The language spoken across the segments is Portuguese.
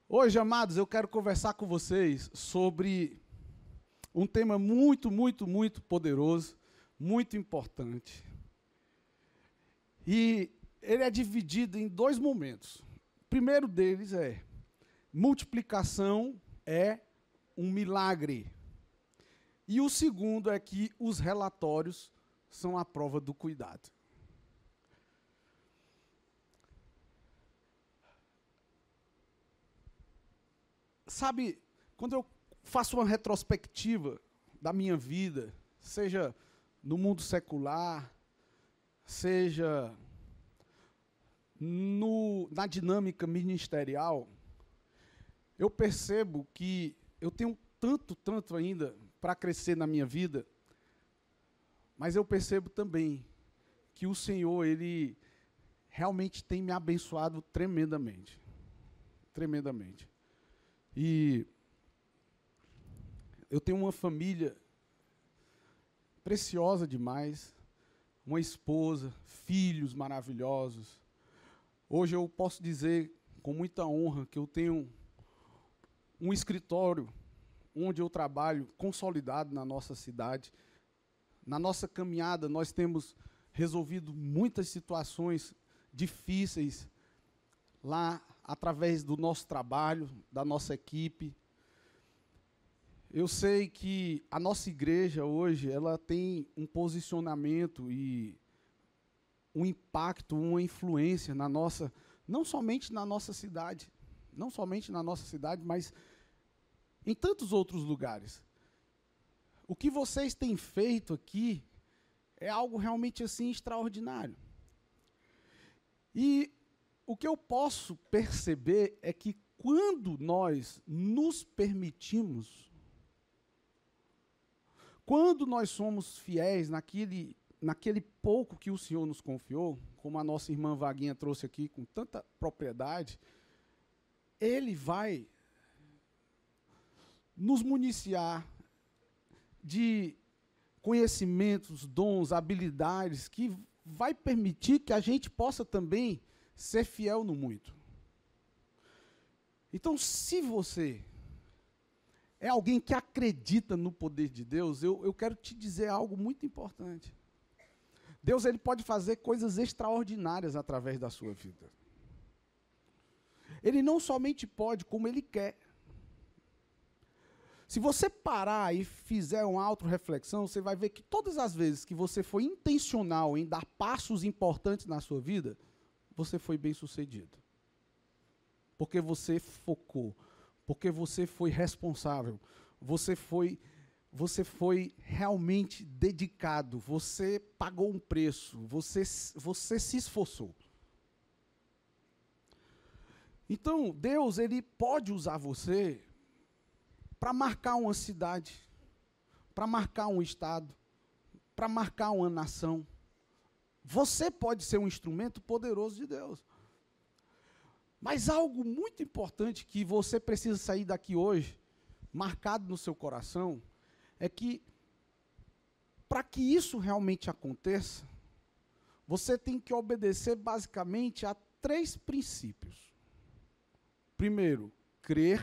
Hoje, amados, eu quero conversar com vocês sobre um tema muito poderoso, muito importante. E ele é dividido em dois momentos. O primeiro deles é: multiplicação é um milagre. E o segundo é que os relatórios são a prova do cuidado. Sabe, quando eu faço uma retrospectiva da minha vida, seja no mundo secular, seja na dinâmica ministerial, eu percebo que eu tenho tanto ainda para crescer na minha vida, mas eu percebo também que o Senhor, Ele realmente tem me abençoado tremendamente. Tremendamente. E eu tenho uma família preciosa demais, uma esposa, filhos maravilhosos. Hoje eu posso dizer com muita honra que eu tenho um escritório onde eu trabalho consolidado na nossa cidade. Na nossa caminhada nós temos resolvido muitas situações difíceis lá através do nosso trabalho, da nossa equipe. Eu sei que a nossa igreja hoje, ela tem um posicionamento e um impacto, uma influência na nossa, não somente na nossa cidade, mas em tantos outros lugares. O que vocês têm feito aqui é algo realmente assim extraordinário. E o que eu posso perceber é que quando nós nos permitimos, quando nós somos fiéis naquele pouco que o Senhor nos confiou, como a nossa irmã Vaguinha trouxe aqui com tanta propriedade, Ele vai nos municiar de conhecimentos, dons, habilidades, que vai permitir que a gente possa também ser fiel no muito. Então, se você é alguém que acredita no poder de Deus, eu quero te dizer algo muito importante. Deus, ele pode fazer coisas extraordinárias através da sua vida. Ele não somente pode, como ele quer. Se você parar e fizer uma autorreflexão, você vai ver que todas as vezes que você foi intencional em dar passos importantes na sua vida, você foi bem-sucedido. Porque você focou, porque você foi responsável, você foi realmente dedicado, você pagou um preço, você se esforçou. Então, Deus, ele pode usar você para marcar uma cidade, para marcar um estado, para marcar uma nação. Você pode ser um instrumento poderoso de Deus. Mas algo muito importante que você precisa sair daqui hoje, marcado no seu coração, é que, para que isso realmente aconteça, você tem que obedecer basicamente a 3 princípios. Primeiro, crer,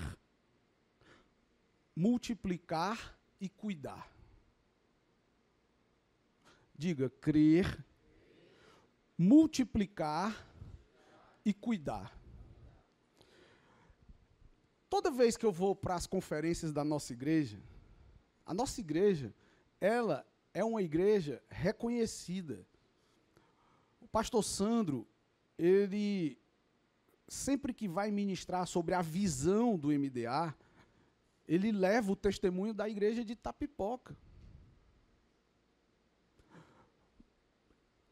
multiplicar e cuidar. Diga, crer, multiplicar e cuidar. Toda vez que eu vou para as conferências da nossa igreja, a nossa igreja, ela é uma igreja reconhecida. O pastor Sandro, ele sempre que vai ministrar sobre a visão do MDA, ele leva o testemunho da igreja de Itapipoca.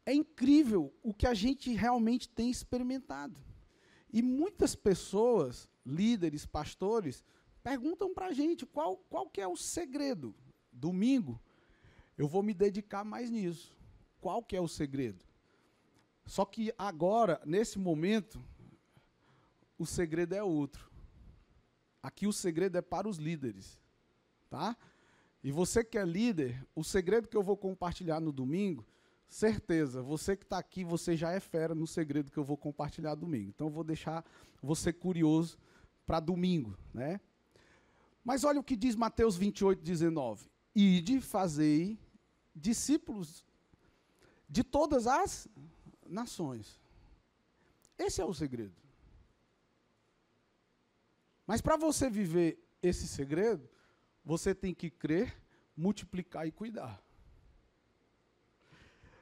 É incrível o que a gente realmente tem experimentado. E muitas pessoas, líderes, pastores, perguntam para a gente qual que é o segredo. Domingo, eu vou me dedicar mais nisso. Qual que é o segredo? Só que agora, nesse momento, o segredo é outro. Aqui o segredo é para os líderes. Tá? E você que é líder, o segredo que eu vou compartilhar no domingo, certeza, você que está aqui, você já é fera no segredo que eu vou compartilhar domingo. Então eu vou deixar você curioso para domingo, né? Mas olha o que diz Mateus 28:19. Ide, fazei discípulos de todas as nações. Esse é o segredo. Mas para você viver esse segredo, você tem que crer, multiplicar e cuidar.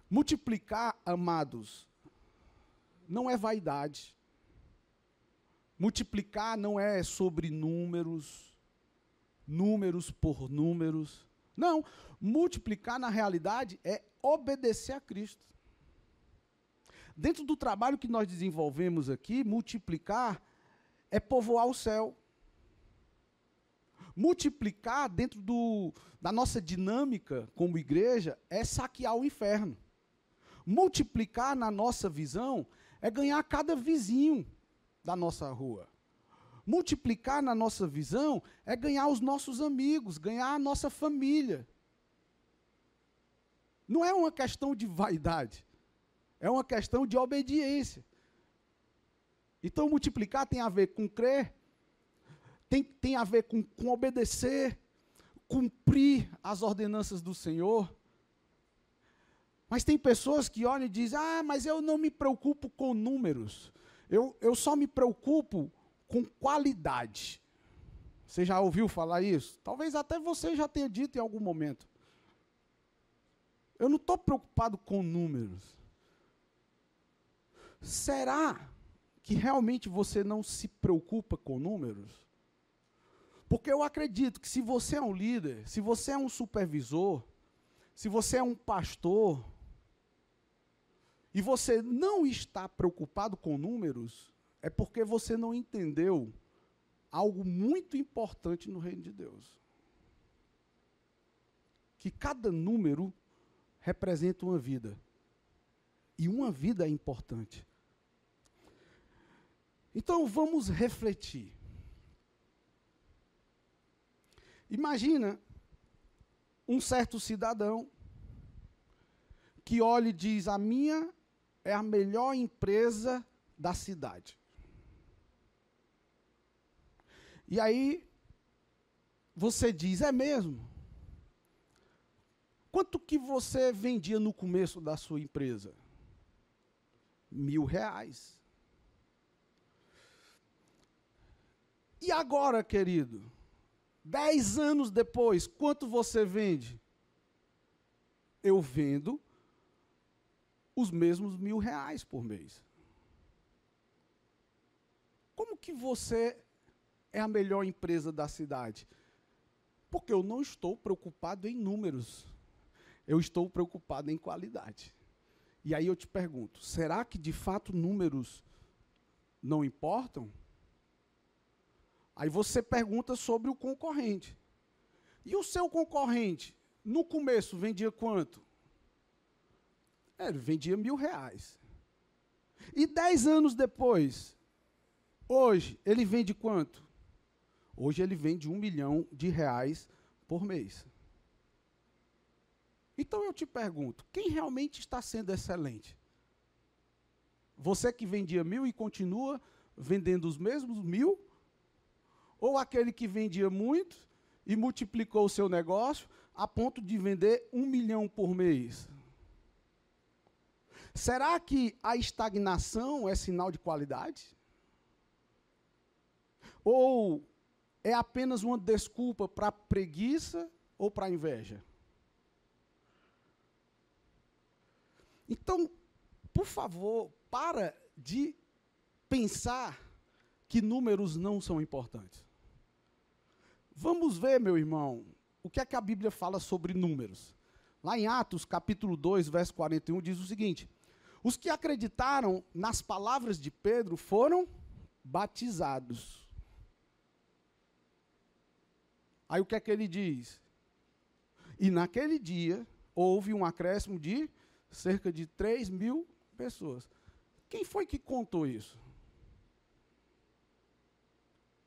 Multiplicar, amados, não é vaidade. Multiplicar não é sobre números, números por números. Não, multiplicar na realidade é obedecer a Cristo. Dentro do trabalho que nós desenvolvemos aqui, multiplicar é povoar o céu. Multiplicar dentro da nossa dinâmica como igreja é saquear o inferno. Multiplicar na nossa visão é ganhar cada vizinho da nossa rua. Multiplicar na nossa visão é ganhar os nossos amigos, ganhar a nossa família. Não é uma questão de vaidade, é uma questão de obediência. Então, multiplicar tem a ver com crer, tem a ver com obedecer, cumprir as ordenanças do Senhor. Mas tem pessoas que olham e dizem, mas eu não me preocupo com números, eu só me preocupo com qualidade. Você já ouviu falar isso? Talvez até você já tenha dito em algum momento. Eu não estou preocupado com números. Será que realmente você não se preocupa com números? Porque eu acredito que se você é um líder, se você é um supervisor, se você é um pastor, e você não está preocupado com números, é porque você não entendeu algo muito importante no reino de Deus. Que cada número representa uma vida. E uma vida é importante. Então vamos refletir. Imagina um certo cidadão que olha e diz, a minha é a melhor empresa da cidade. E aí, você diz, é mesmo? Quanto que você vendia no começo da sua empresa? R$1.000. E agora, querido? 10 anos depois, quanto você vende? Eu vendo os mesmos R$1.000 por mês. Como que você é a melhor empresa da cidade? Porque eu não estou preocupado em números. Eu estou preocupado em qualidade. E aí eu te pergunto, será que de fato números não importam? Aí você pergunta sobre o concorrente. E o seu concorrente, no começo, vendia quanto? Ele vendia R$1.000. E 10 anos depois, hoje, ele vende quanto? Hoje ele vende R$1 milhão por mês. Então eu te pergunto, quem realmente está sendo excelente? Você que vendia 1.000 e continua vendendo os mesmos 1.000? Ou aquele que vendia muito e multiplicou o seu negócio a ponto de vender 1 milhão por mês? Será que a estagnação é sinal de qualidade? Ou é apenas uma desculpa para a preguiça ou para a inveja? Então, por favor, para de pensar que números não são importantes. Vamos ver, meu irmão, o que é que a Bíblia fala sobre números. Lá em Atos, capítulo 2, verso 41, diz o seguinte: os que acreditaram nas palavras de Pedro foram batizados. Aí o que é que ele diz? E naquele dia, houve um acréscimo de cerca de 3.000 pessoas. Quem foi que contou isso?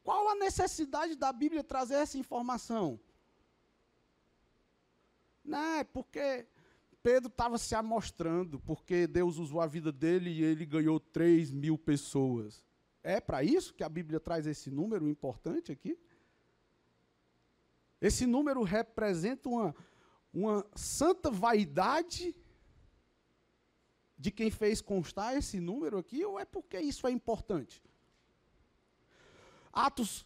Qual a necessidade da Bíblia trazer essa informação? Não, é porque Pedro estava se amostrando, porque Deus usou a vida dele e ele ganhou 3.000 pessoas. É para isso que a Bíblia traz esse número importante aqui? Esse número representa uma santa vaidade de quem fez constar esse número aqui, ou é porque isso é importante? Atos,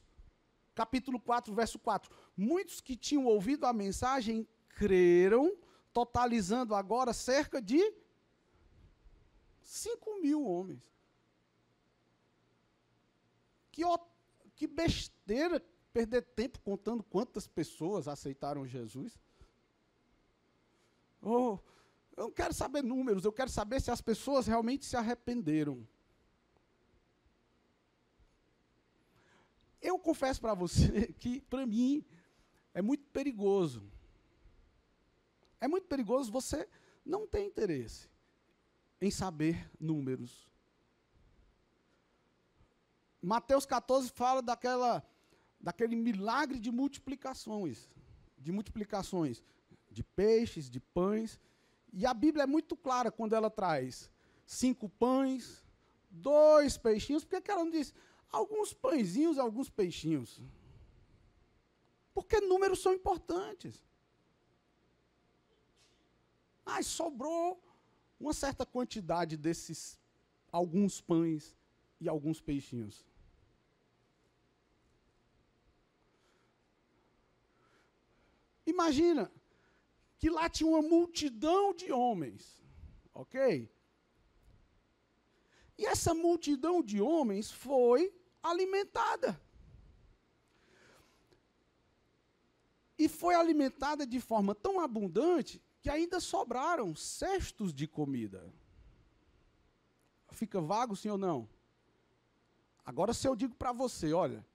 capítulo 4, verso 4. Muitos que tinham ouvido a mensagem creram, totalizando agora cerca de 5.000 homens. Que besteira perder tempo contando quantas pessoas aceitaram Jesus. Oh, eu não quero saber números, eu quero saber se as pessoas realmente se arrependeram. Eu confesso para você que, para mim, é muito perigoso. É muito perigoso você não ter interesse em saber números. Mateus 14 fala daquele milagre de multiplicações de peixes, de pães. E a Bíblia é muito clara quando ela traz 5 pães, 2 peixinhos. Por que ela não diz alguns pãezinhos, alguns peixinhos? Porque números são importantes. Mas sobrou uma certa quantidade desses alguns pães e alguns peixinhos. Imagina que lá tinha uma multidão de homens, ok? E essa multidão de homens foi alimentada. E foi alimentada de forma tão abundante que ainda sobraram cestos de comida. Fica vago, sim ou não? Agora, se eu digo para você, olha,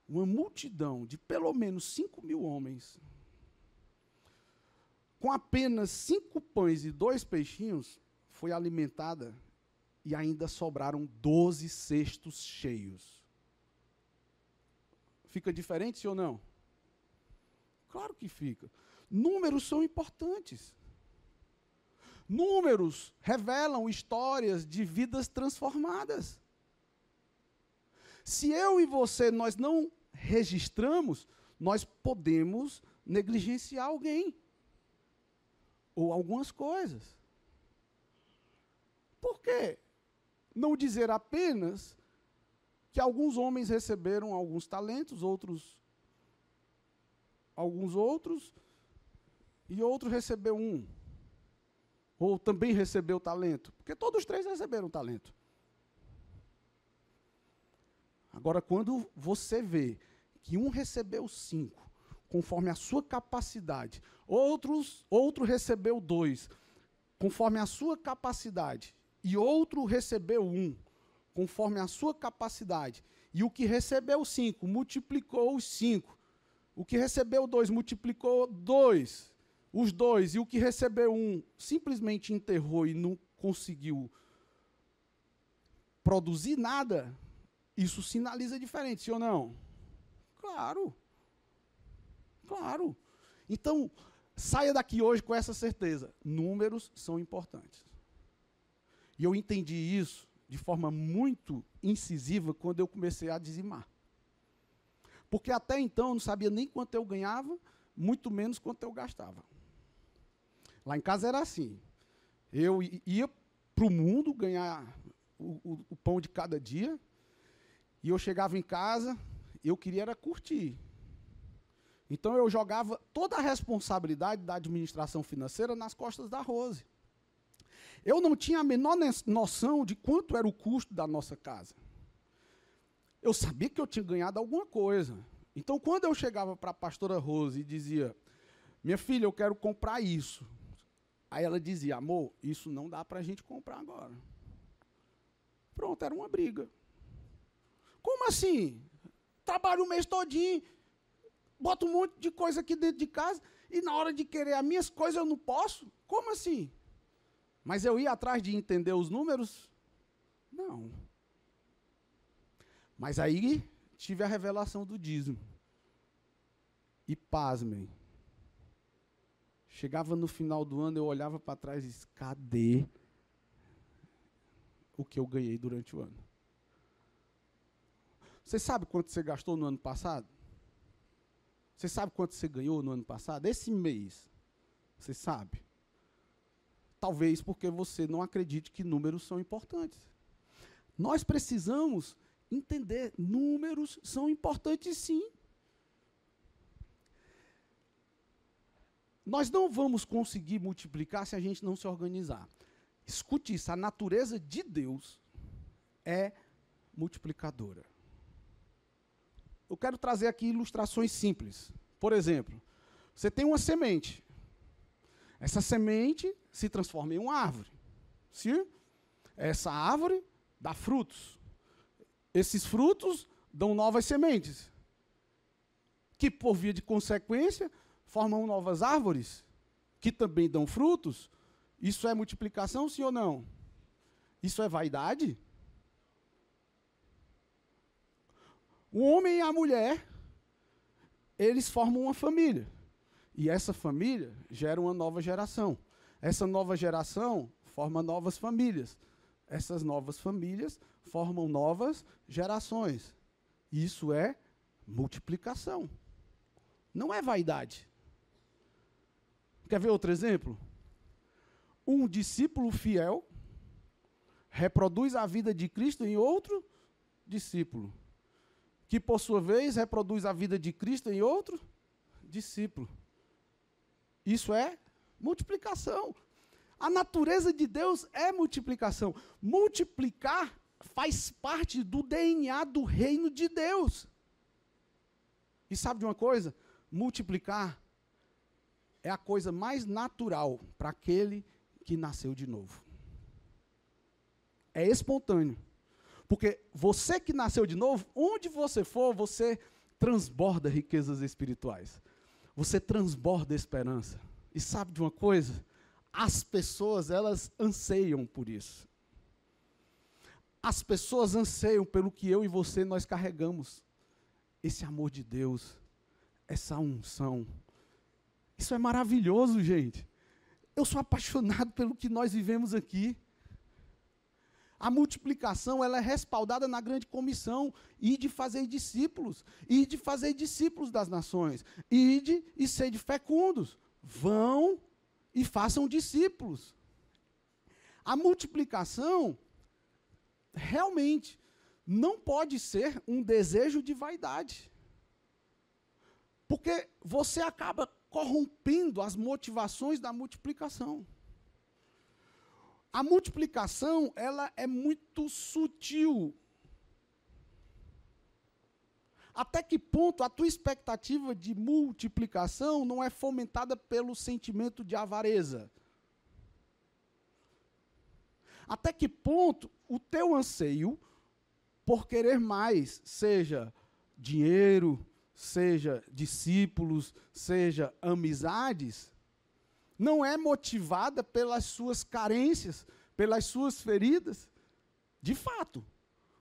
uma multidão de pelo menos 5.000 homens, com apenas 5 pães e 2 peixinhos, foi alimentada e ainda sobraram 12 cestos cheios. Fica diferente, sim ou não? Claro que fica. Números são importantes. Números revelam histórias de vidas transformadas. Se eu e você, nós não registramos, nós podemos negligenciar alguém. Ou algumas coisas. Por quê? Não dizer apenas que alguns homens receberam alguns talentos, alguns outros, e outro recebeu um. Ou também recebeu talento. Porque todos os 3 receberam talento. Agora, quando você vê que um recebeu 5, conforme a sua capacidade, outro recebeu 2, conforme a sua capacidade, e outro recebeu 1, conforme a sua capacidade, e o que recebeu 5 multiplicou os 5, o que recebeu 2 multiplicou 2, os 2, e o que recebeu 1 simplesmente enterrou e não conseguiu produzir nada, isso sinaliza diferente, sim ou não? Claro. Claro. Então, saia daqui hoje com essa certeza. Números são importantes. E eu entendi isso de forma muito incisiva quando eu comecei a dizimar. Porque até então eu não sabia nem quanto eu ganhava, muito menos quanto eu gastava. Lá em casa era assim. Eu ia para o mundo ganhar o pão de cada dia, e eu chegava em casa, eu queria era curtir. Então eu jogava toda a responsabilidade da administração financeira nas costas da Rose. Eu não tinha a menor noção de quanto era o custo da nossa casa. Eu sabia que eu tinha ganhado alguma coisa. Então, quando eu chegava para a pastora Rose e dizia, minha filha, eu quero comprar isso. Aí ela dizia, amor, isso não dá para a gente comprar agora. Pronto, era uma briga. Como assim? Trabalho o mês todinho, boto um monte de coisa aqui dentro de casa e na hora de querer as minhas coisas eu não posso? Como assim? Mas eu ia atrás de entender os números? Não. Mas aí tive a revelação do dízimo. E pasmem. Chegava no final do ano, eu olhava para trás e disse, cadê o que eu ganhei durante o ano? Você sabe quanto você gastou no ano passado? Você sabe quanto você ganhou no ano passado? Esse mês, você sabe? Talvez porque você não acredite que números são importantes. Nós precisamos entender, números são importantes sim. Nós não vamos conseguir multiplicar se a gente não se organizar. Escute isso, a natureza de Deus é multiplicadora. Eu quero trazer aqui ilustrações simples. Por exemplo, você tem uma semente. Essa semente se transforma em uma árvore. Sim? Essa árvore dá frutos. Esses frutos dão novas sementes, que, por via de consequência, formam novas árvores, que também dão frutos. Isso é multiplicação, sim ou não? Isso é vaidade? O homem e a mulher, eles formam uma família. E essa família gera uma nova geração. Essa nova geração forma novas famílias. Essas novas famílias formam novas gerações. Isso é multiplicação. Não é vaidade. Quer ver outro exemplo? Um discípulo fiel reproduz a vida de Cristo em outro discípulo, que, por sua vez, reproduz a vida de Cristo em outro discípulo. Isso é multiplicação. A natureza de Deus é multiplicação. Multiplicar faz parte do DNA do reino de Deus. E sabe de uma coisa? Multiplicar é a coisa mais natural para aquele que nasceu de novo. É espontâneo. Porque você que nasceu de novo, onde você for, você transborda riquezas espirituais. Você transborda esperança. E sabe de uma coisa? As pessoas, elas anseiam por isso. As pessoas anseiam pelo que eu e você nós carregamos. Esse amor de Deus, essa unção. Isso é maravilhoso, gente. Eu sou apaixonado pelo que nós vivemos aqui. A multiplicação, ela é respaldada na grande comissão, e de fazer discípulos, e de fazer discípulos das nações, ide e sede fecundos. Vão e façam discípulos. A multiplicação, realmente, não pode ser um desejo de vaidade. Porque você acaba corrompendo as motivações da multiplicação. A multiplicação, ela é muito sutil. Até que ponto a tua expectativa de multiplicação não é fomentada pelo sentimento de avareza? Até que ponto o teu anseio por querer mais, seja dinheiro, seja discípulos, seja amizades, não é motivada pelas suas carências, pelas suas feridas? De fato,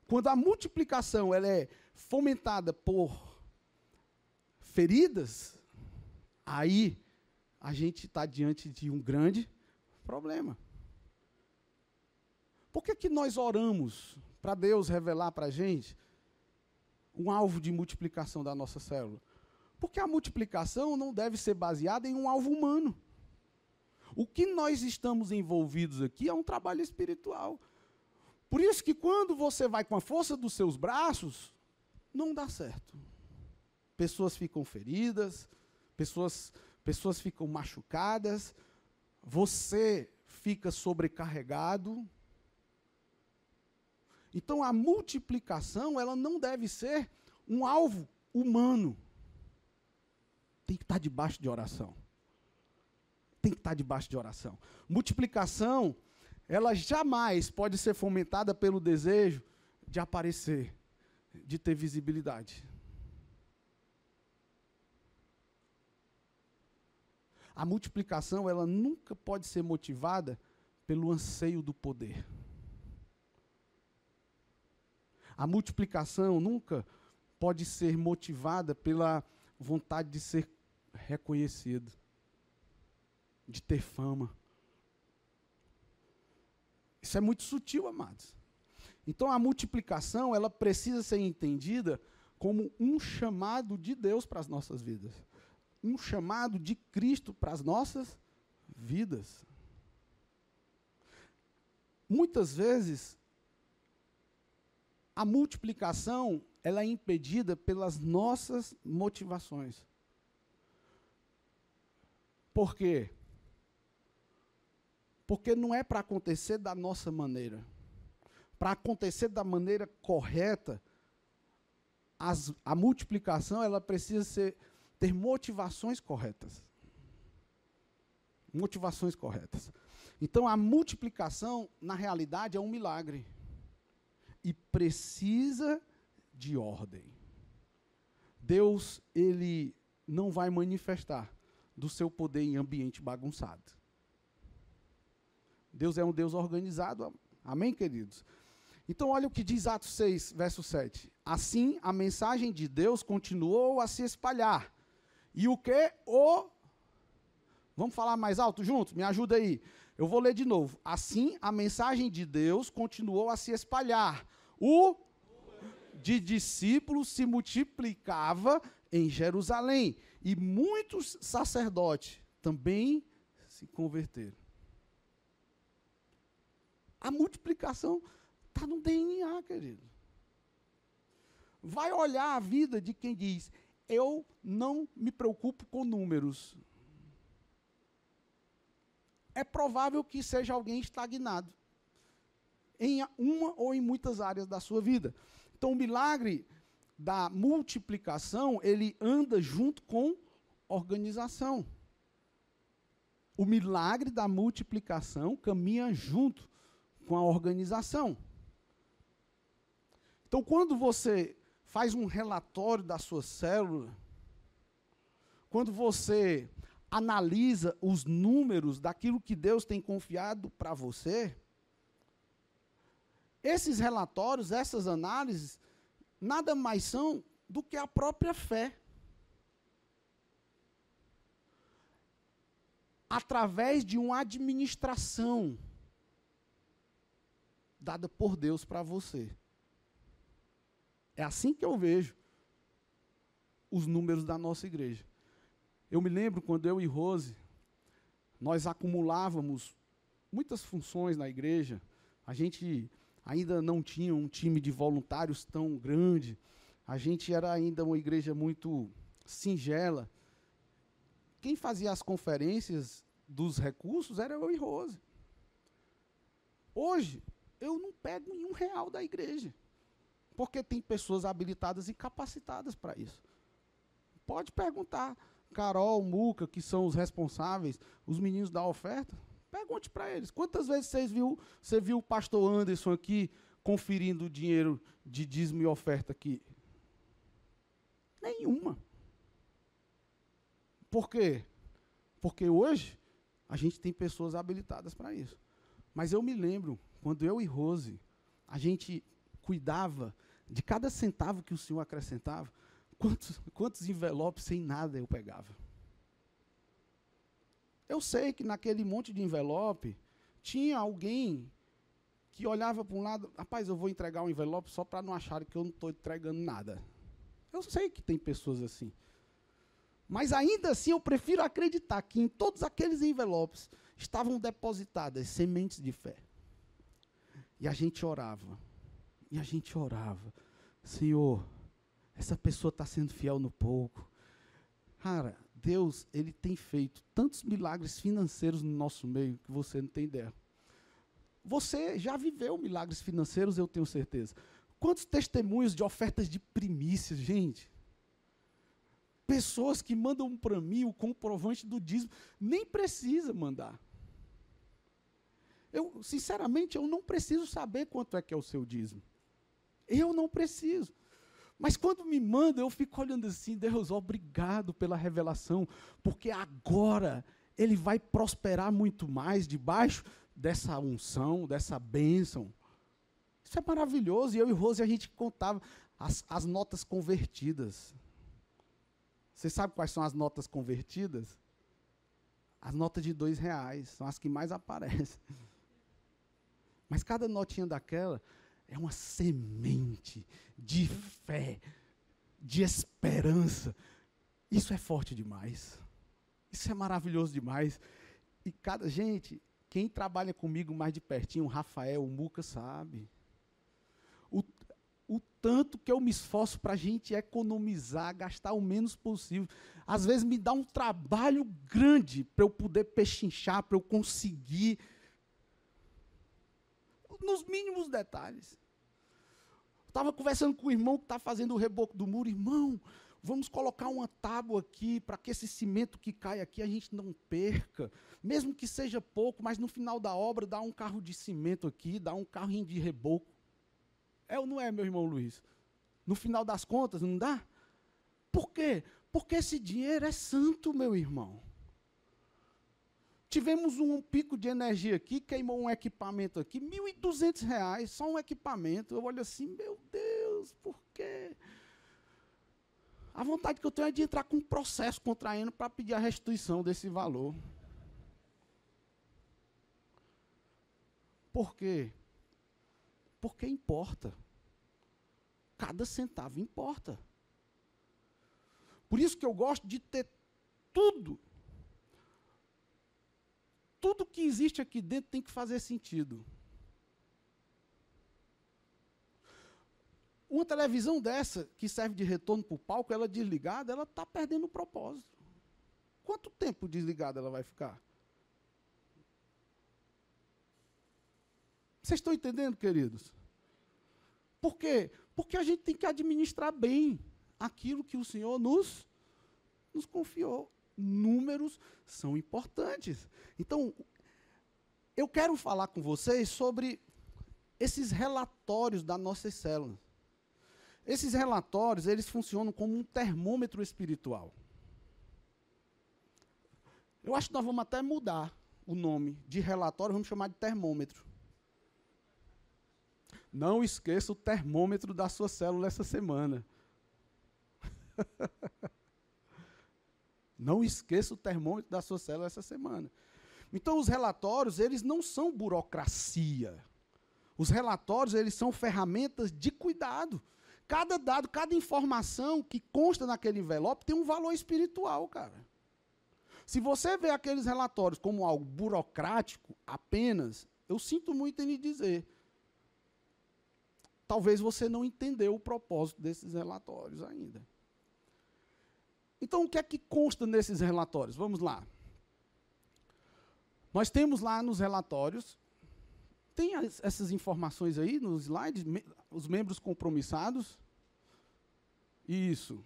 quando a multiplicação ela é fomentada por feridas, aí a gente está diante de um grande problema. Por que nós oramos para Deus revelar para a gente um alvo de multiplicação da nossa célula? Porque a multiplicação não deve ser baseada em um alvo humano. O que nós estamos envolvidos aqui é um trabalho espiritual. Por isso que quando você vai com a força dos seus braços, não dá certo. Pessoas ficam feridas, pessoas ficam machucadas, você fica sobrecarregado. Então a multiplicação, ela não deve ser um alvo humano. Tem que estar debaixo de oração. Tem que estar debaixo de oração. Multiplicação, ela jamais pode ser fomentada pelo desejo de aparecer, de ter visibilidade. A multiplicação, ela nunca pode ser motivada pelo anseio do poder. A multiplicação nunca pode ser motivada pela vontade de ser reconhecido, de ter fama. Isso é muito sutil, amados. Então, a multiplicação, ela precisa ser entendida como um chamado de Deus para as nossas vidas. Um chamado de Cristo para as nossas vidas. Muitas vezes, a multiplicação, ela é impedida pelas nossas motivações. Por quê? Porque não é para acontecer da nossa maneira. Para acontecer da maneira correta, a multiplicação ela precisa ter motivações corretas. Motivações corretas. Então, a multiplicação, na realidade, é um milagre. E precisa de ordem. Deus, ele não vai manifestar do seu poder em ambiente bagunçado. Deus é um Deus organizado. Amém, queridos? Então, olha o que diz Atos 6, verso 7. Assim, a mensagem de Deus continuou a se espalhar. E o quê? Vamos falar mais alto juntos? Me ajuda aí. Eu vou ler de novo. Assim, a mensagem de Deus continuou a se espalhar. O de discípulos se multiplicava em Jerusalém. E muitos sacerdotes também se converteram. A multiplicação está no DNA, querido. Vai olhar a vida de quem diz, eu não me preocupo com números. É provável que seja alguém estagnado em uma ou em muitas áreas da sua vida. Então, o milagre da multiplicação, ele anda junto com organização. O milagre da multiplicação caminha junto com a organização. Então, quando você faz um relatório da sua célula, quando você analisa os números daquilo que Deus tem confiado para você, esses relatórios, essas análises, nada mais são do que a própria fé. Através de uma administração dada por Deus para você. É assim que eu vejo os números da nossa igreja. Eu me lembro quando eu e Rose, nós acumulávamos muitas funções na igreja. A gente ainda não tinha um time de voluntários tão grande. A gente era ainda uma igreja muito singela. Quem fazia as conferências dos recursos era eu e Rose. Hoje, eu não pego nenhum real da igreja, porque tem pessoas habilitadas e capacitadas para isso. Pode perguntar, Carol, Muca, que são os responsáveis, os meninos da oferta, pergunte para eles. Quantas vezes você viu o pastor Anderson aqui conferindo o dinheiro de dízimo e oferta aqui? Nenhuma. Por quê? Porque hoje a gente tem pessoas habilitadas para isso. Mas eu me lembro, quando eu e Rose, a gente cuidava de cada centavo que o Senhor acrescentava, quantos envelopes sem nada eu pegava. Eu sei que naquele monte de envelope, tinha alguém que olhava para um lado, rapaz, eu vou entregar um envelope só para não acharem que eu não estou entregando nada. Eu sei que tem pessoas assim. Mas ainda assim eu prefiro acreditar que em todos aqueles envelopes estavam depositadas sementes de fé. E a gente orava. E a gente orava. Senhor, essa pessoa está sendo fiel no pouco. Cara, Deus, Ele tem feito tantos milagres financeiros no nosso meio que você não tem ideia. Você já viveu milagres financeiros, eu tenho certeza. Quantos testemunhos de ofertas de primícias, gente? Pessoas que mandam para mim o comprovante do dízimo, nem precisa mandar. Sinceramente, eu não preciso saber quanto é que é o seu dízimo. Eu não preciso. Mas quando me manda, eu fico olhando assim, Deus, obrigado pela revelação, porque agora Ele vai prosperar muito mais debaixo dessa unção, dessa bênção. Isso é maravilhoso. E eu e Rose, a gente contava as notas convertidas. Você sabe quais são as notas convertidas? As notas de R$2 são as que mais aparecem. Mas cada notinha daquela É uma semente de fé, de esperança. Isso é forte demais. Isso é maravilhoso demais. E gente, quem trabalha comigo mais de pertinho, o Rafael, o Muca, sabe. O tanto que eu me esforço para a gente economizar, gastar o menos possível. Às vezes me dá um trabalho grande para eu poder pechinchar, para eu conseguir, nos mínimos detalhes. Estava conversando com o irmão que está fazendo o reboco do muro. Irmão, vamos colocar uma tábua aqui, para que esse cimento que cai aqui a gente não perca. Mesmo que seja pouco, mas no final da obra dá um carro de cimento aqui, dá um carrinho de reboco. É ou não é, meu irmão Luiz? No final das contas, não dá? Por quê? Porque esse dinheiro é santo, meu irmão. Tivemos um pico de energia aqui, queimou um equipamento aqui, R$ 1.200, só um equipamento. Eu olho assim, meu Deus, por quê? A vontade que eu tenho é de entrar com um processo contra a Enel para pedir a restituição desse valor. Por quê? Porque importa. Cada centavo importa. Por isso que eu gosto de ter tudo. Tudo que existe aqui dentro tem que fazer sentido. Uma televisão dessa, que serve de retorno para o palco, ela desligada, ela está perdendo o propósito. Quanto tempo desligada ela vai ficar? Vocês estão entendendo, queridos? Por quê? Porque a gente tem que administrar bem aquilo que o Senhor nos confiou. Números são importantes. Então, eu quero falar com vocês sobre esses relatórios das nossas células. Esses relatórios, eles funcionam como um termômetro espiritual. Eu acho que nós vamos até mudar o nome de relatório, vamos chamar de termômetro. Não esqueça o termômetro da sua célula essa semana. Não esqueça o termômetro da sua célula essa semana. Então, os relatórios, eles não são burocracia. Os relatórios, eles são ferramentas de cuidado. Cada dado, cada informação que consta naquele envelope tem um valor espiritual, cara. Se você vê aqueles relatórios como algo burocrático apenas, eu sinto muito em lhe dizer. Talvez você não entendeu o propósito desses relatórios ainda. Então, o que é que consta nesses relatórios? Vamos lá. Nós temos lá nos relatórios, tem essas informações aí nos slides, os membros compromissados. Isso.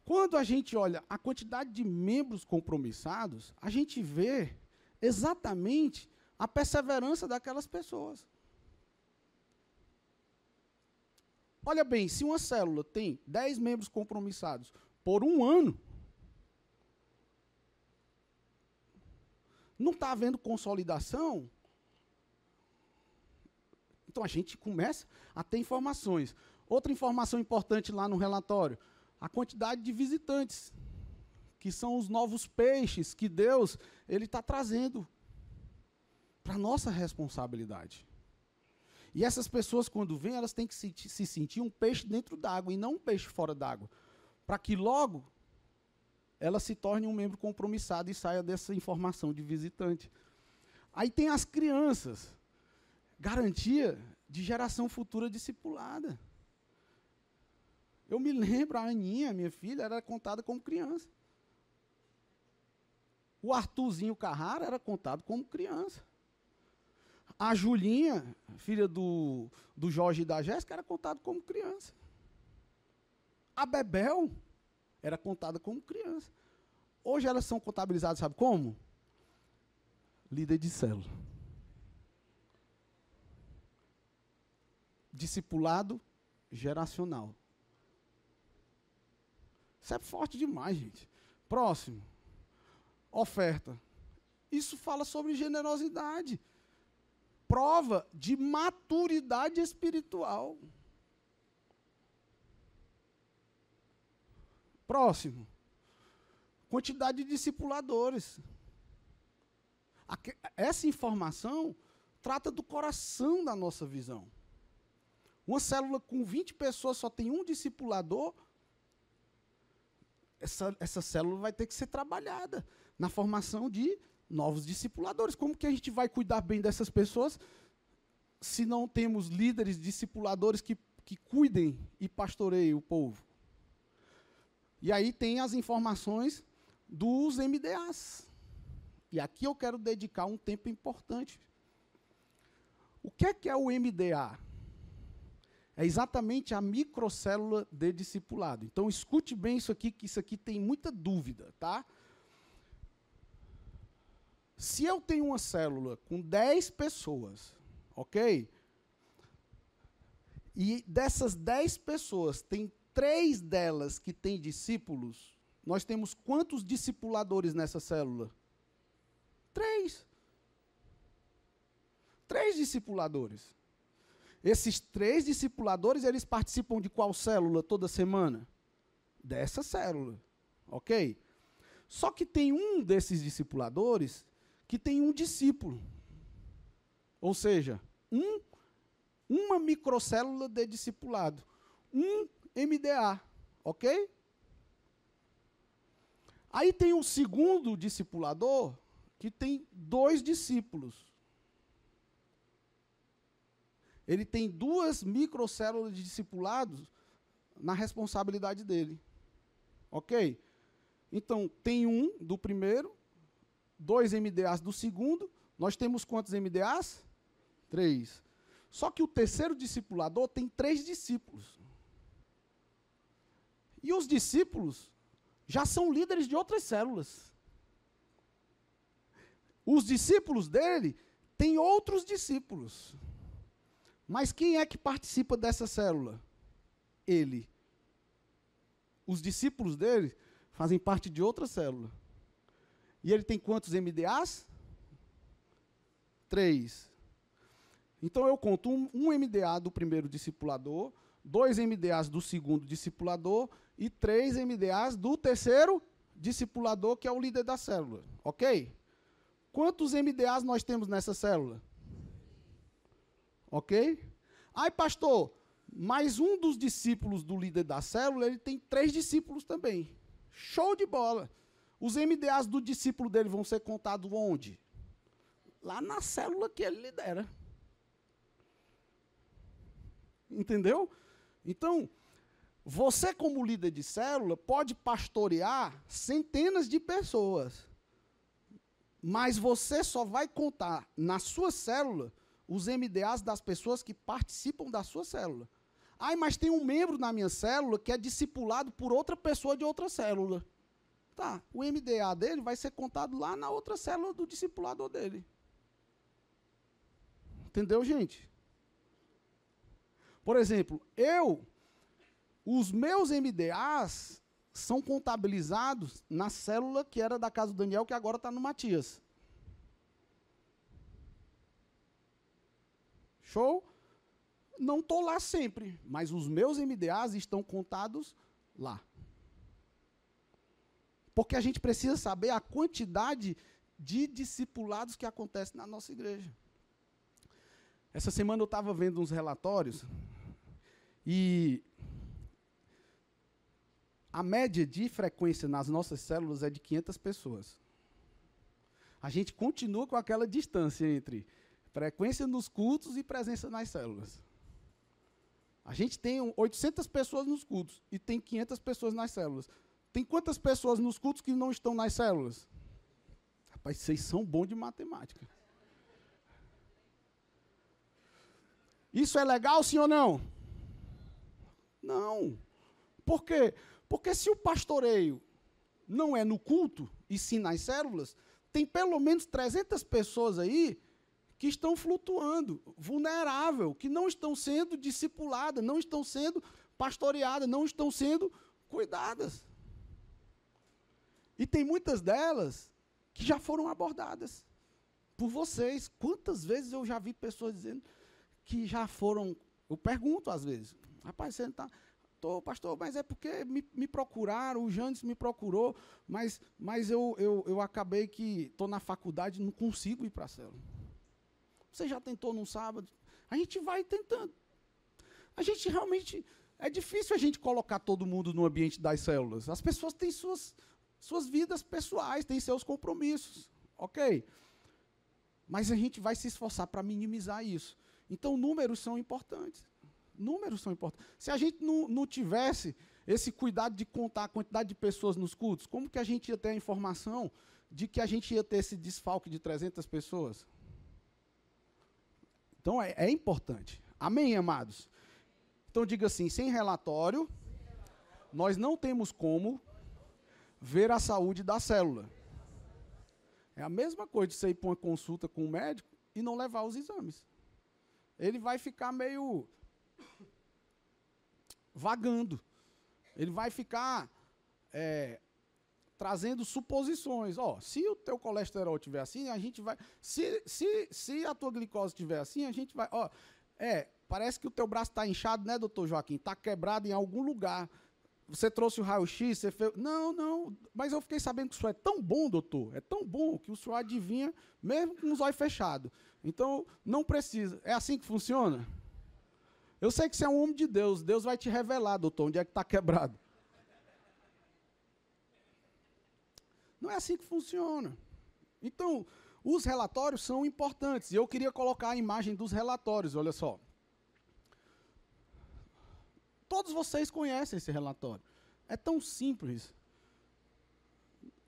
Quando a gente olha a quantidade de membros compromissados, a gente vê exatamente a perseverança daquelas pessoas. Olha bem, se uma célula tem 10 membros compromissados por um ano, não está havendo consolidação, então a gente começa a ter informações. Outra informação importante lá no relatório, a quantidade de visitantes, que são os novos peixes que Deus está trazendo para a nossa responsabilidade. E essas pessoas, quando vêm, elas têm que se sentir um peixe dentro d'água e não um peixe fora d'água, para que logo ela se torne um membro compromissado e saia dessa informação de visitante. Aí tem as crianças, garantia de geração futura discipulada. Eu me lembro, a Aninha, minha filha, era contada como criança. O Arthurzinho Carrara era contado como criança. A Julinha, filha do Jorge e da Jéssica, era contada como criança. A Bebel era contada como criança. Hoje elas são contabilizadas, sabe como? Líder de célula. Discipulado geracional. Isso é forte demais, gente. Próximo. Oferta. Isso fala sobre generosidade. Prova de maturidade espiritual. Próximo. Quantidade de discipuladores. Essa informação trata do coração da nossa visão. Uma célula com 20 pessoas só tem um discipulador, essa célula vai ter que ser trabalhada na formação de novos discipuladores. Como que a gente vai cuidar bem dessas pessoas se não temos líderes, discipuladores que cuidem e pastoreiem o povo? E aí tem as informações dos MDAs. E aqui eu quero dedicar um tempo importante. O que é o MDA? É exatamente a microcélula de discipulado. Então, escute bem isso aqui, que isso aqui tem muita dúvida, tá? Se eu tenho uma célula com 10 pessoas, ok? E dessas 10 pessoas, tem 3 delas que têm discípulos, nós temos quantos discipuladores nessa célula? 3. 3 discipuladores. Esses 3 discipuladores, eles participam de qual célula toda semana? Dessa célula, ok? Só que tem um desses discipuladores que tem um discípulo. Ou seja, uma microcélula de discipulado. Um MDA, ok? Aí tem um segundo discipulador que tem 2 discípulos. Ele tem 2 microcélulas de discipulados na responsabilidade dele. Ok? Então, tem um do primeiro, 2 MDAs do segundo. Nós temos quantos MDAs? 3. Só que o terceiro discipulador tem 3 discípulos. E os discípulos já são líderes de outras células. Os discípulos dele têm outros discípulos. Mas quem é que participa dessa célula? Ele. Os discípulos dele fazem parte de outra célula. E ele tem quantos MDAs? 3. Então eu conto um MDA do primeiro discipulador, 2 MDAs do segundo discipulador e 3 MDAs do terceiro discipulador, que é o líder da célula. Ok? Quantos MDAs nós temos nessa célula? Ok? Aí, pastor, mais um dos discípulos do líder da célula, ele tem 3 discípulos também. Show de bola. Os MDAs do discípulo dele vão ser contados onde? Lá na célula que ele lidera. Entendeu? Então, você como líder de célula pode pastorear centenas de pessoas. Mas você só vai contar na sua célula os MDAs das pessoas que participam da sua célula. Ai, mas tem um membro na minha célula que é discipulado por outra pessoa de outra célula. Tá, o MDA dele vai ser contado lá na outra célula do discipulador dele. Entendeu, gente? Por exemplo, os meus MDAs são contabilizados na célula que era da casa do Daniel, que agora está no Matias. Show? Não estou lá sempre, mas os meus MDAs estão contados lá. Porque a gente precisa saber a quantidade de discipulados que acontece na nossa igreja. Essa semana eu estava vendo uns relatórios e a média de frequência nas nossas células é de 500 pessoas. A gente continua com aquela distância entre frequência nos cultos e presença nas células. A gente tem 800 pessoas nos cultos e tem 500 pessoas nas células. Tem quantas pessoas nos cultos que não estão nas células? Rapaz, vocês são bons de matemática. Isso é legal, sim ou não? Não. Por quê? Porque se o pastoreio não é no culto, e sim nas células, tem pelo menos 300 pessoas aí que estão flutuando, vulnerável, que não estão sendo discipuladas, não estão sendo pastoreadas, não estão sendo cuidadas. E tem muitas delas que já foram abordadas por vocês. Quantas vezes eu já vi pessoas dizendo que já foram... Eu pergunto às vezes, rapaz, você não está... Pastor, mas é porque me procuraram, o Jandes me procurou, mas eu acabei que estou na faculdade e não consigo ir para a célula. Você já tentou num sábado? A gente vai tentando. A gente realmente... É difícil a gente colocar todo mundo no ambiente das células. As pessoas têm suas vidas pessoais, têm seus compromissos. Ok? Mas a gente vai se esforçar para minimizar isso. Então, números são importantes. Números são importantes. Se a gente não tivesse esse cuidado de contar a quantidade de pessoas nos cultos, como que a gente ia ter a informação de que a gente ia ter esse desfalque de 300 pessoas? Então, é importante. Amém, amados? Então, diga assim, sem relatório, nós não temos como ver a saúde da célula. É a mesma coisa de você ir para uma consulta com o médico e não levar os exames. Ele vai ficar meio vagando. Ele vai ficar trazendo suposições. Ó, se o teu colesterol estiver assim, a gente vai... Se a tua glicose estiver assim, a gente vai... Ó, parece que o teu braço está inchado, né, doutor Joaquim? Está quebrado em algum lugar. Você trouxe o raio-x, você fez... Não, mas eu fiquei sabendo que o senhor é tão bom, doutor, é tão bom que o senhor adivinha, mesmo com os olhos fechados. Então, não precisa. É assim que funciona? Eu sei que você é um homem de Deus, Deus vai te revelar, doutor, onde é que está quebrado. Não é assim que funciona. Então, os relatórios são importantes, e eu queria colocar a imagem dos relatórios, olha só. Todos vocês conhecem esse relatório. É tão simples.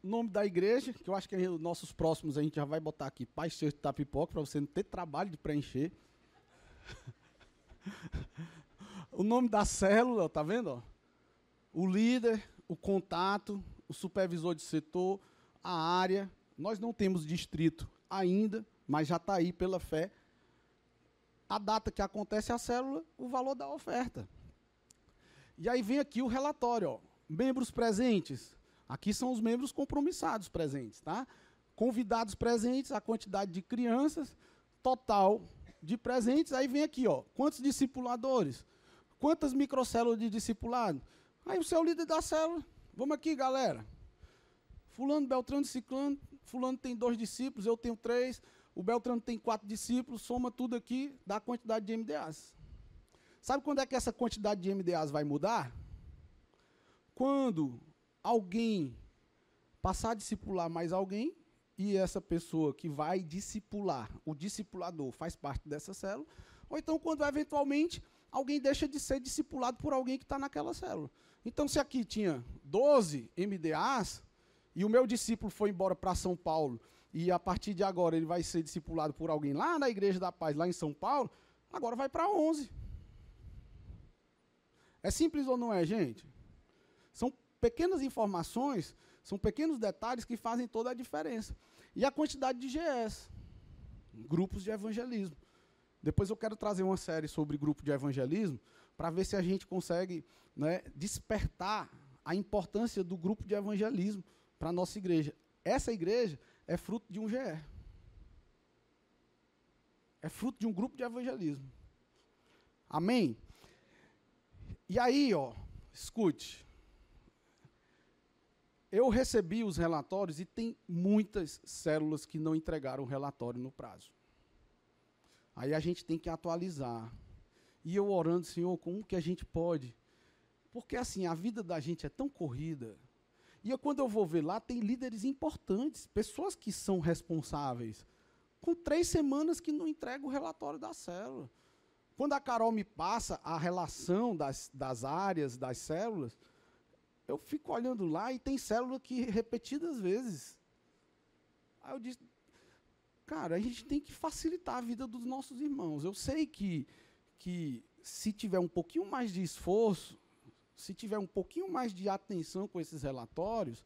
O nome da igreja, que eu acho que os nossos próximos a gente já vai botar aqui, Paz Church de Itapipoca, para você não ter trabalho de preencher. O nome da célula, tá vendo? Ó? O líder, o contato, o supervisor de setor, a área. Nós não temos distrito ainda, mas já está aí pela fé. A data que acontece a célula, o valor da oferta. E aí vem aqui o relatório, ó. Membros presentes. Aqui são os membros compromissados presentes, tá? Convidados presentes, a quantidade de crianças, total de presentes. Aí vem aqui, ó, quantos discipuladores, quantas microcélulas de discipulado. Aí você é o líder da célula. Vamos aqui, galera. Fulano, Beltrano, Ciclano, fulano tem 2 discípulos, eu tenho 3, o Beltrano tem 4 discípulos, soma tudo aqui, dá a quantidade de MDAs. Sabe quando é que essa quantidade de MDAs vai mudar? Quando alguém passar a discipular mais alguém, e essa pessoa que vai discipular, o discipulador faz parte dessa célula, ou então quando eventualmente alguém deixa de ser discipulado por alguém que está naquela célula. Então, se aqui tinha 12 MDAs, e o meu discípulo foi embora para São Paulo, e a partir de agora ele vai ser discipulado por alguém lá na Igreja da Paz, lá em São Paulo, agora vai para 11. É simples ou não é, gente? São pequenas informações, são pequenos detalhes que fazem toda a diferença. E a quantidade de GEs, grupos de evangelismo. Depois eu quero trazer uma série sobre grupo de evangelismo, para ver se a gente consegue, né, despertar a importância do grupo de evangelismo para a nossa igreja. Essa igreja é fruto de um GE. É fruto de um grupo de evangelismo. Amém? E aí, ó, escute. Eu recebi os relatórios e tem muitas células que não entregaram o relatório no prazo. Aí a gente tem que atualizar. E eu orando, Senhor, como que a gente pode? Porque assim, a vida da gente é tão corrida. E quando eu vou ver lá, tem líderes importantes, pessoas que são responsáveis, com 3 semanas que não entregam o relatório da célula. Quando a Carol me passa a relação das áreas, das células, eu fico olhando lá e tem célula que repetidas vezes. Aí eu disse, cara, a gente tem que facilitar a vida dos nossos irmãos. Eu sei que se tiver um pouquinho mais de esforço, se tiver um pouquinho mais de atenção com esses relatórios,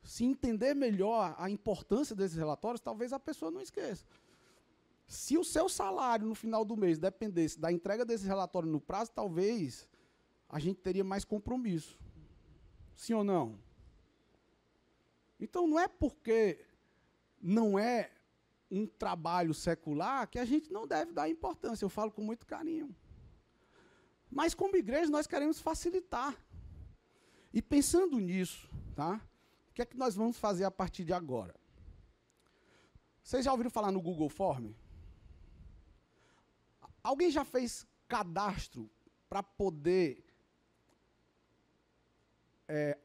se entender melhor a importância desses relatórios, talvez a pessoa não esqueça. Se o seu salário no final do mês dependesse da entrega desse relatório no prazo, talvez a gente teria mais compromisso. Sim ou não? Então, não é porque não é um trabalho secular que a gente não deve dar importância. Eu falo com muito carinho. Mas, como igreja, nós queremos facilitar. E pensando nisso, tá? O que é que nós vamos fazer a partir de agora? Vocês já ouviram falar no Google Form? Alguém já fez cadastro para poder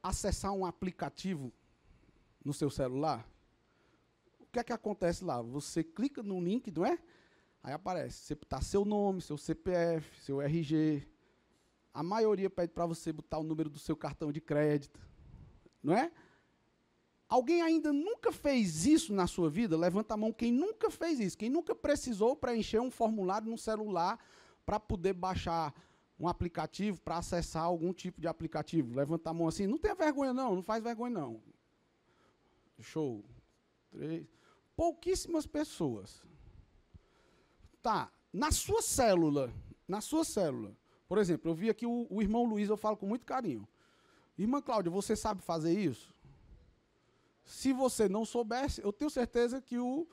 acessar um aplicativo no seu celular? O que é que acontece lá? Você clica no link, não é? Aí aparece, você botar seu nome, seu CPF, seu RG. A maioria pede para você botar o número do seu cartão de crédito, não é? Alguém ainda nunca fez isso na sua vida? Levanta a mão quem nunca fez isso, quem nunca precisou preencher um formulário no celular para poder baixar um aplicativo, para acessar algum tipo de aplicativo. Levanta a mão assim, não tenha vergonha não faz vergonha não. Show. 3. Pouquíssimas pessoas. Tá, na sua célula, por exemplo, eu vi aqui o irmão Luiz, eu falo com muito carinho. Irmã Cláudia, você sabe fazer isso? Se você não soubesse, eu tenho certeza que o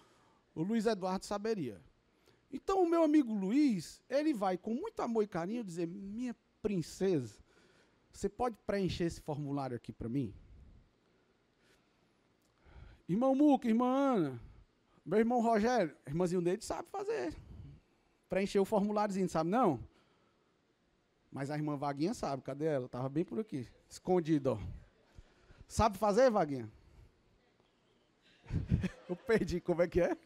Luiz Eduardo saberia. Então, o meu amigo Luiz, ele vai com muito amor e carinho dizer, minha princesa, você pode preencher esse formulário aqui para mim? Irmão Muca, irmã Ana, meu irmão Rogério, irmãzinho dele sabe fazer. Preencher o formuláriozinho, sabe não? Mas a irmã Vaguinha sabe, cadê ela? Estava bem por aqui, escondida, ó. Sabe fazer, Vaguinha? Eu perdi, como é que é?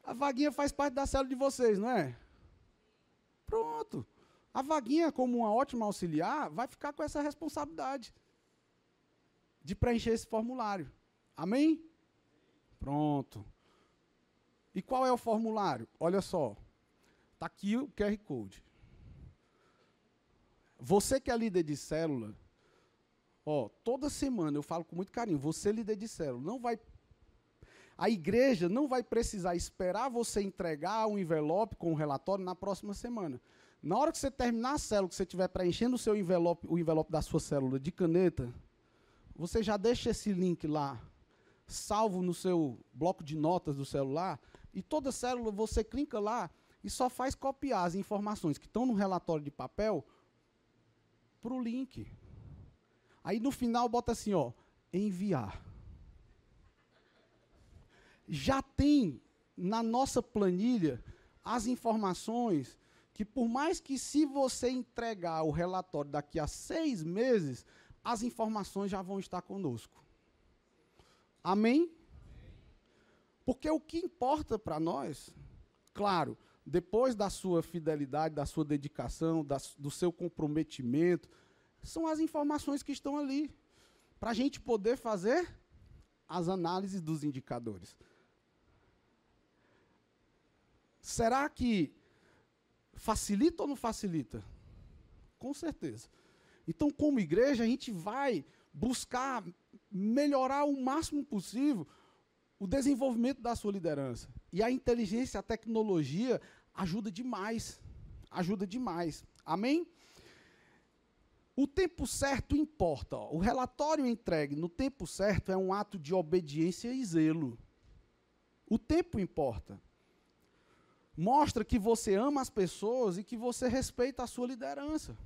A Vaguinha faz parte da célula de vocês, não é? Pronto. A Vaguinha, como uma ótima auxiliar, vai ficar com essa responsabilidade de preencher esse formulário. Amém? Pronto. E qual é o formulário? Olha só. Está aqui o QR Code. Você que é líder de célula, ó, toda semana eu falo com muito carinho, você líder de célula, não vai... A igreja não vai precisar esperar você entregar um envelope com um relatório na próxima semana. Na hora que você terminar a célula, que você estiver preenchendo o envelope da sua célula de caneta, você já deixa esse link lá, salvo no seu bloco de notas do celular, e toda célula você clica lá e só faz copiar as informações que estão no relatório de papel para o link. Aí no final bota assim, ó, enviar. Já tem na nossa planilha as informações que, por mais que se você entregar o relatório daqui a 6 meses, as informações já vão estar conosco. Amém? Porque o que importa para nós, claro, depois da sua fidelidade, da sua dedicação, do seu comprometimento, são as informações que estão ali, para a gente poder fazer as análises dos indicadores. Será que facilita ou não facilita? Com certeza. Então, como igreja, a gente vai buscar melhorar o máximo possível o desenvolvimento da sua liderança. E a inteligência, a tecnologia ajuda demais. Ajuda demais. Amém? O tempo certo importa. Ó. O relatório entregue no tempo certo é um ato de obediência e zelo. O tempo importa. Mostra que você ama as pessoas e que você respeita a sua liderança.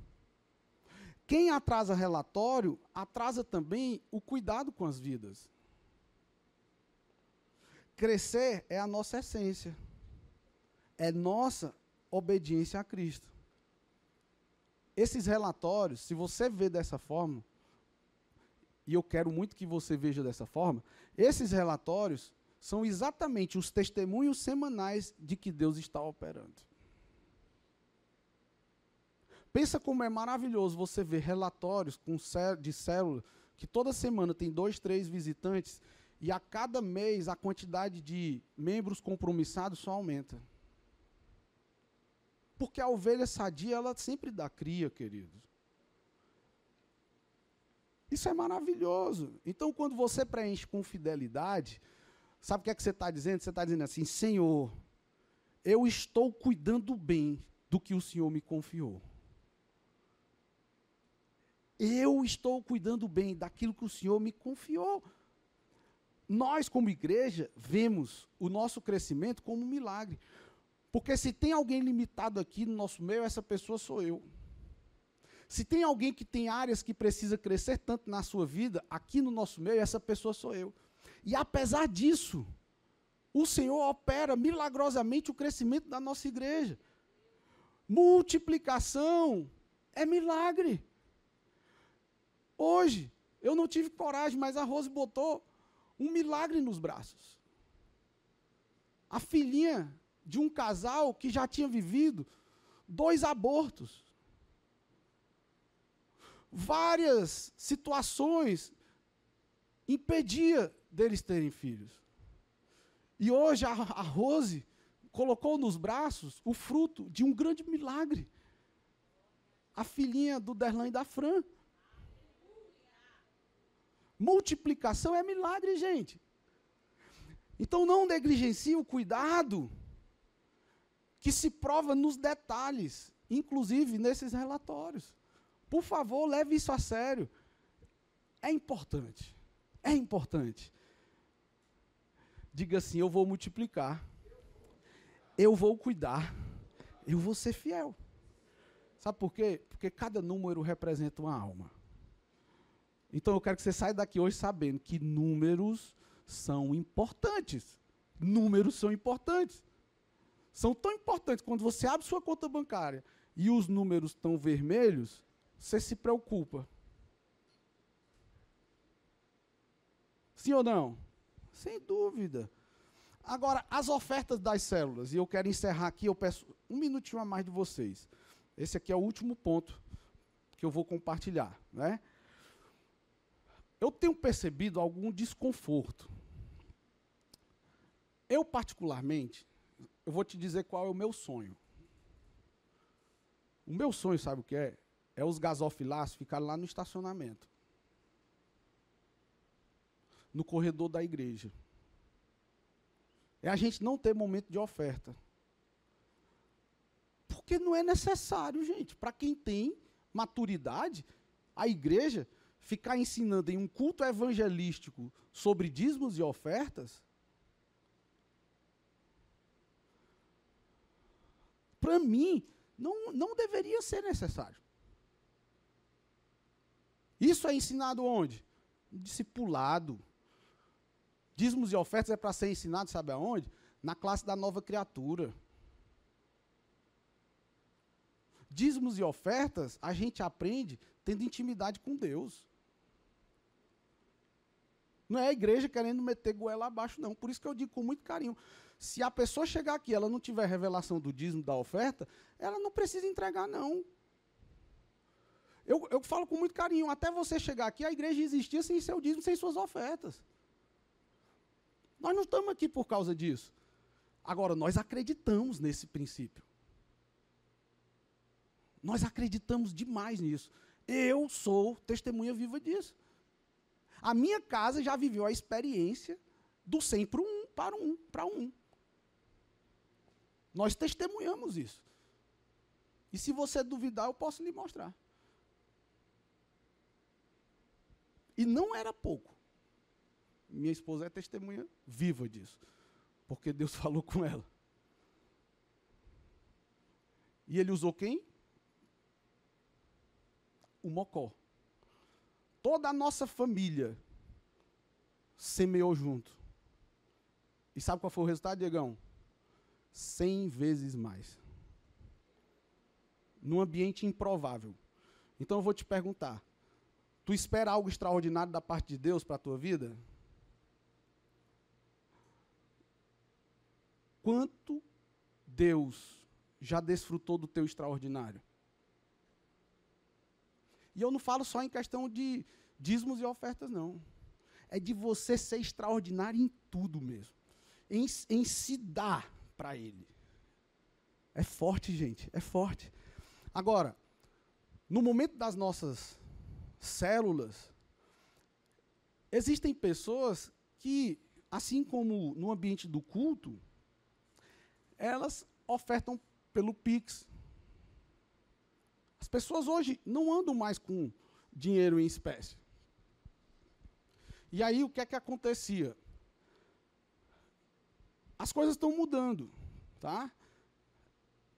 Quem atrasa relatório, atrasa também o cuidado com as vidas. Crescer é a nossa essência. É nossa obediência a Cristo. Esses relatórios, se você vê dessa forma, e eu quero muito que você veja dessa forma, esses relatórios são exatamente os testemunhos semanais de que Deus está operando. Pensa como é maravilhoso você ver relatórios de célula, que toda semana tem 2, 3 visitantes, e a cada mês a quantidade de membros compromissados só aumenta. Porque a ovelha sadia, ela sempre dá cria, queridos. Isso é maravilhoso. Então, quando você preenche com fidelidade, sabe o que é que você está dizendo? Você está dizendo assim, Senhor, eu estou cuidando bem do que o Senhor me confiou. Eu estou cuidando bem daquilo que o Senhor me confiou. Nós, como igreja, vemos o nosso crescimento como um milagre. Porque se tem alguém limitado aqui no nosso meio, essa pessoa sou eu. Se tem alguém que tem áreas que precisa crescer tanto na sua vida, aqui no nosso meio, essa pessoa sou eu. E apesar disso, o Senhor opera milagrosamente o crescimento da nossa igreja. Multiplicação é milagre. Hoje, eu não tive coragem, mas a Rose botou um milagre nos braços. A filhinha de um casal que já tinha vivido 2 abortos. Várias situações impedia deles terem filhos. E hoje a Rose colocou nos braços o fruto de um grande milagre. A filhinha do Derlan e da Fran. Multiplicação é milagre, gente. Então não negligencie o cuidado que se prova nos detalhes, inclusive nesses relatórios. Por favor, leve isso a sério. É importante. É importante. Diga assim: eu vou multiplicar. Eu vou cuidar. Eu vou ser fiel. Sabe por quê? Porque cada número representa uma alma. Então eu quero que você saia daqui hoje sabendo que números são importantes. Números são importantes. São tão importantes que quando você abre sua conta bancária e os números estão vermelhos, você se preocupa. Sim ou não? Sem dúvida. Agora, as ofertas das células, e eu quero encerrar aqui, eu peço um minutinho a mais de vocês. Esse aqui é o último ponto que eu vou compartilhar, né? Eu tenho percebido algum desconforto. Eu, particularmente, eu vou te dizer qual é o meu sonho. O meu sonho, sabe o que é? É os gasofilácios ficarem lá no estacionamento. No corredor da igreja. É a gente não ter momento de oferta. Porque não é necessário, gente. Para quem tem maturidade, a igreja ficar ensinando em um culto evangelístico sobre dízimos e ofertas, para mim, não deveria ser necessário. Isso é ensinado onde? Discipulado. Dízimos e ofertas é para ser ensinado, sabe aonde? Na classe da nova criatura. Dízimos e ofertas, a gente aprende tendo intimidade com Deus. Não é a igreja querendo meter goela abaixo, não. Por isso que eu digo com muito carinho. Se a pessoa chegar aqui e ela não tiver revelação do dízimo, da oferta, ela não precisa entregar, não. Eu falo com muito carinho. Até você chegar aqui, a igreja existia sem seu dízimo, sem suas ofertas. Nós não estamos aqui por causa disso. Agora, nós acreditamos nesse princípio. Nós acreditamos demais nisso. Eu sou testemunha viva disso. A minha casa já viveu a experiência do 100 para um. Nós testemunhamos isso. E se você duvidar, eu posso lhe mostrar. E não era pouco. Minha esposa é testemunha viva disso. Porque Deus falou com ela. E ele usou quem? O Mocó. Toda a nossa família semeou junto. E sabe qual foi o resultado, Diegão? 100 vezes mais. Num ambiente improvável. Então eu vou te perguntar. Tu espera algo extraordinário da parte de Deus para a tua vida? Quanto Deus já desfrutou do teu extraordinário? E eu não falo só em questão de dízimos e ofertas, não. É de você ser extraordinário em tudo mesmo. Em se dar para Ele. É forte, gente, é forte. Agora, no momento das nossas células, existem pessoas que, assim como no ambiente do culto, elas ofertam pelo Pix. As pessoas hoje não andam mais com dinheiro em espécie. E aí o que é que acontecia? As coisas estão mudando, tá?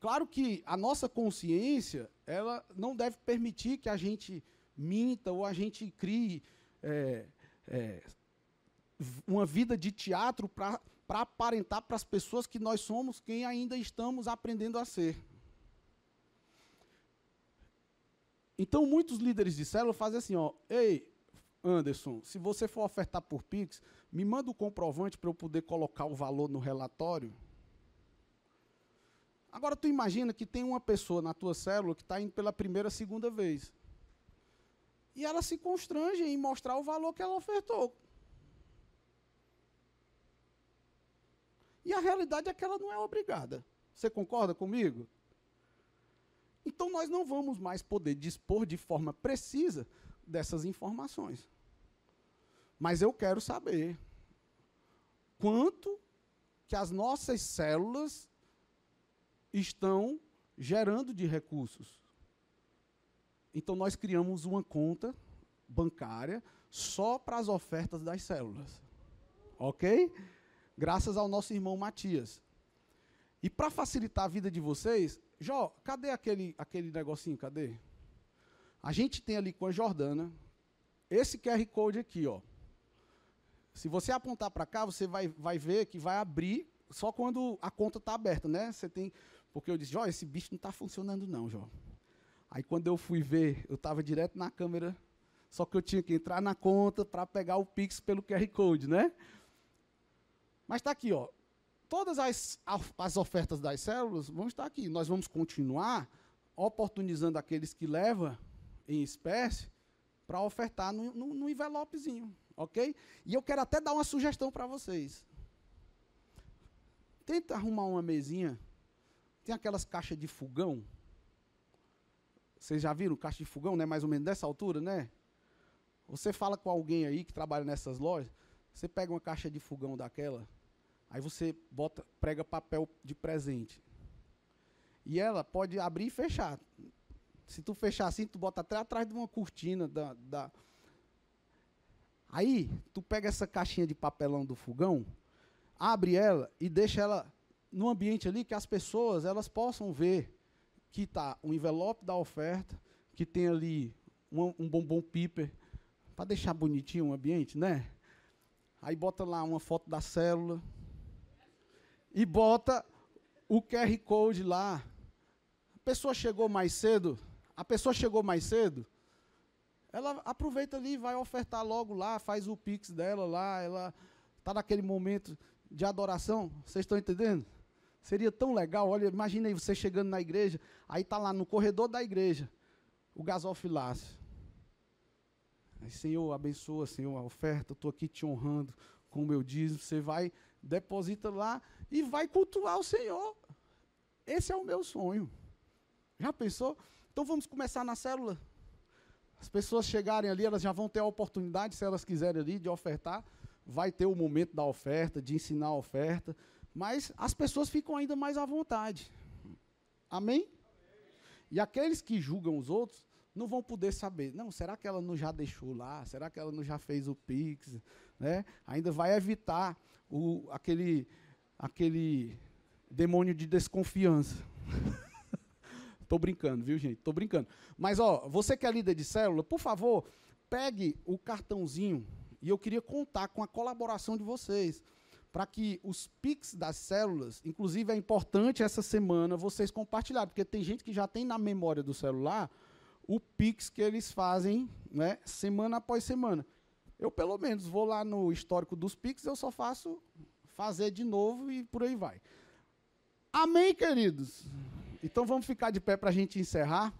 Claro que a nossa consciência, ela não deve permitir que a gente minta ou a gente crie uma vida de teatro para para aparentar para as pessoas que nós somos quem ainda estamos aprendendo a ser. Então, muitos líderes de célula fazem assim, ó, ei, Anderson, se você for ofertar por Pix, me manda o comprovante para eu poder colocar o valor no relatório. Agora, tu imagina que tem uma pessoa na tua célula que está indo pela primeira, segunda vez. E ela se constrange em mostrar o valor que ela ofertou. E a realidade é que ela não é obrigada. Você concorda comigo? Então, nós não vamos mais poder dispor de forma precisa dessas informações. Mas eu quero saber quanto que as nossas células estão gerando de recursos. Então, nós criamos uma conta bancária só para as ofertas das células. Ok? Graças ao nosso irmão Matias. E para facilitar a vida de vocês, Jó, cadê aquele negocinho, cadê? A gente tem ali com a Jordana, esse QR Code aqui, ó. Se você apontar para cá, você vai ver que vai abrir só quando a conta está aberta, né? Você tem, porque eu disse, Jó, esse bicho não está funcionando não, Jó. Aí quando eu fui ver, eu estava direto na câmera, só que eu tinha que entrar na conta para pegar o Pix pelo QR Code, né? Mas está aqui, ó. Todas as ofertas das células vão estar aqui. Nós vamos continuar oportunizando aqueles que levam em espécie para ofertar no envelopezinho, ok? E eu quero até dar uma sugestão para vocês. Tenta arrumar uma mesinha. Tem aquelas caixas de fogão. Vocês já viram caixa de fogão, né? Mais ou menos dessa altura, né? Você fala com alguém aí que trabalha nessas lojas, você pega uma caixa de fogão daquela, aí você prega papel de presente. E ela pode abrir e fechar. Se tu fechar assim, tu bota até atrás de uma cortina Aí, tu pega essa caixinha de papelão do fogão, abre ela e deixa ela num ambiente ali que as pessoas elas possam ver que está um envelope da oferta, que tem ali um bombom piper, para deixar bonitinho o ambiente, né? Aí bota lá uma foto da célula e bota o QR Code lá. A pessoa chegou mais cedo, ela aproveita ali, vai ofertar logo lá, faz o Pix dela lá, ela está naquele momento de adoração, vocês estão entendendo? Seria tão legal, olha, imagina aí você chegando na igreja, aí está lá no corredor da igreja, o gasofilácio. Aí, Senhor, abençoa, Senhor, a oferta, eu estou aqui te honrando com o meu dízimo, você vai, deposita lá e vai cultuar o Senhor. Esse é o meu sonho. Já pensou? Então vamos começar na célula. As pessoas chegarem ali, elas já vão ter a oportunidade, se elas quiserem ali, de ofertar. Vai ter o momento da oferta, de ensinar a oferta. Mas as pessoas ficam ainda mais à vontade. Amém? E aqueles que julgam os outros não vão poder saber. Não, será que ela não já deixou lá? Será que ela não já fez o Pix? Né? Ainda vai evitar aquele demônio de desconfiança. Estou brincando, viu, gente? Estou brincando. Mas, ó, você que é líder de célula, por favor, pegue o cartãozinho. E eu queria contar com a colaboração de vocês, para que os Pix das células, inclusive é importante essa semana vocês compartilharem, porque tem gente que já tem na memória do celular o Pix que eles fazem, né, semana após semana. Eu, pelo menos, vou lá no histórico dos Pix, eu só faço fazer de novo e por aí vai. Amém, queridos? Então, vamos ficar de pé para a gente encerrar.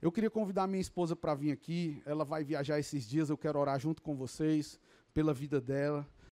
Eu queria convidar a minha esposa para vir aqui. Ela vai viajar esses dias, eu quero orar junto com vocês, pela vida dela.